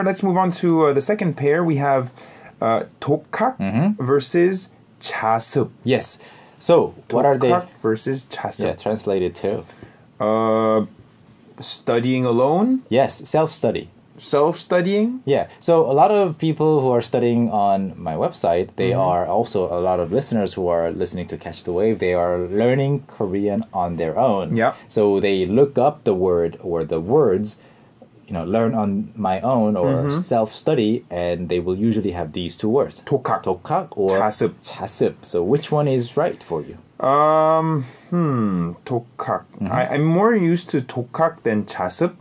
Let's move on to the second pair. We have 독학 versus 자습. Yes. So, what are they? 독학 versus 자습. Yeah, translated to. Studying alone? Yes, self-study. Self-studying? Yeah. So, a lot of people who are studying on my website, they are also a lot of listeners who are listening to Catch the Wave. They are learning Korean on their own. Yeah. So, they look up the word or the words, learn on my own or self-study, and they will usually have these two words. 독학. 독학 or 자습. 자습. So which one is right for you? 독학. I'm more used to 독학 than 자습.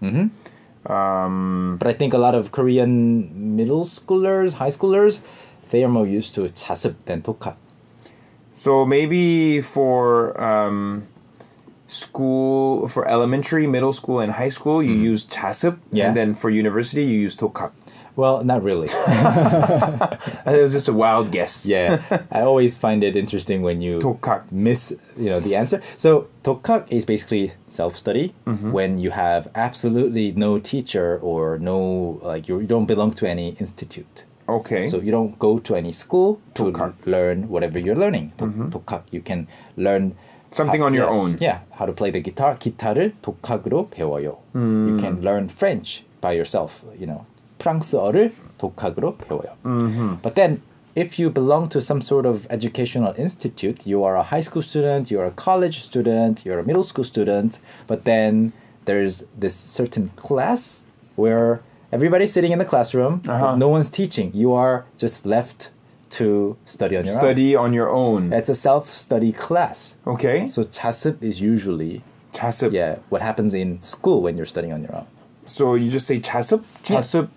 But I think a lot of Korean middle schoolers, high schoolers, they are more used to 자습 than 독학. So maybe for school, for elementary, middle school, and high school, you use 자습. Yeah. And then for university, you use 독학. Well, not really. It was just a wild guess. Yeah, I always find it interesting when you 독학. miss, the answer. So 독학 is basically self-study when you have absolutely no teacher or no, you don't belong to any institute. Okay. So you don't go to any school to 독학. learn whatever you're learning. 독학. You can learn something on your own. Yeah, how to play the guitar. 기타를 독학으로 배워요. You can learn French by yourself. 프랑스어를 독학으로 배워요. But then, if you belong to some sort of educational institute, you are a high school student, you're a college student, you're a middle school student, but then there's this certain class where everybody's sitting in the classroom, but no one's teaching. You are just left to study on your own. Study on your own. It's a self-study class. Okay. So 자습 is usually 자습. what happens in school when you're studying on your own. So you just say 자습? 자습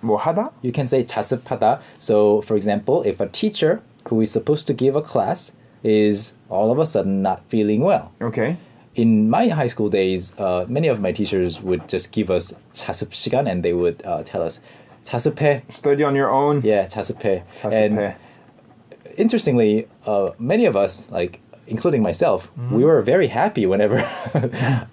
뭐 하다? You can say 자습하다. So, for example, if a teacher who is supposed to give a class is all of a sudden not feeling well. Okay. In my high school days, many of my teachers would just give us 자습 시간 and they would tell us 자습해. Study on your own. Yeah, 자습해. 자습해. And interestingly, many of us, including myself, we were very happy whenever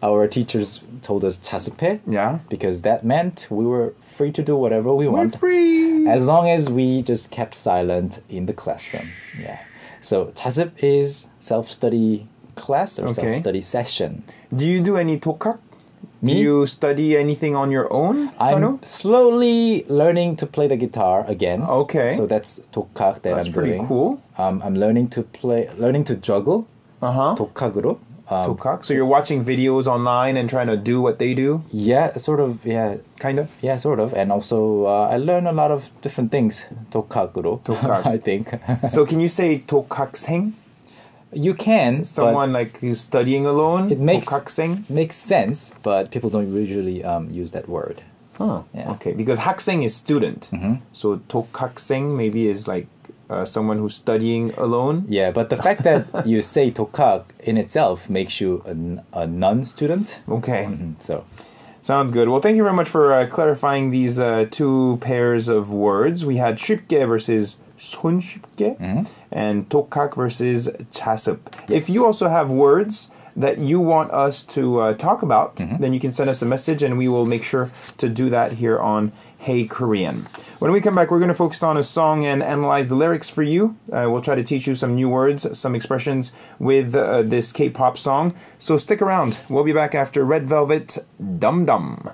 our teachers told us 자습해. Yeah. Because that meant we were free to do whatever we want. We're free. As long as we just kept silent in the classroom. Yeah. So 자습 is self-study class or self-study session. Do you do any 독학? Me? Do you study anything on your own? I'm slowly learning to play the guitar again. Okay. So that's 독학 that That's I'm pretty doing. cool. I'm learning to juggle. 독학으로. 독학? So you're watching videos online and trying to do what they do? Yeah, sort of. Yeah. Kind of? Yeah, sort of. And also, I learn a lot of different things. 독학으로. 독학. I think. So can you say 독학생? You can. Someone who's studying alone? It makes 독학생? sense, but people don't usually use that word. Oh, Yeah. okay. Because 학생 is student. So 독학생 maybe is someone who's studying alone. Yeah, but the fact that you say 독학 in itself makes you a non-student. Okay. So, Sounds good. Well, thank you very much for clarifying these two pairs of words. We had 쉽게 versus 손쉽게 and 독학 versus 자습. If you also have words that you want us to talk about, then you can send us a message and we will make sure to do that here on Hey Korean. When we come back, we're going to focus on a song and analyze the lyrics for you. We'll try to teach you some new words, some expressions with this K-pop song. So stick around. We'll be back after Red Velvet, Dum Dum.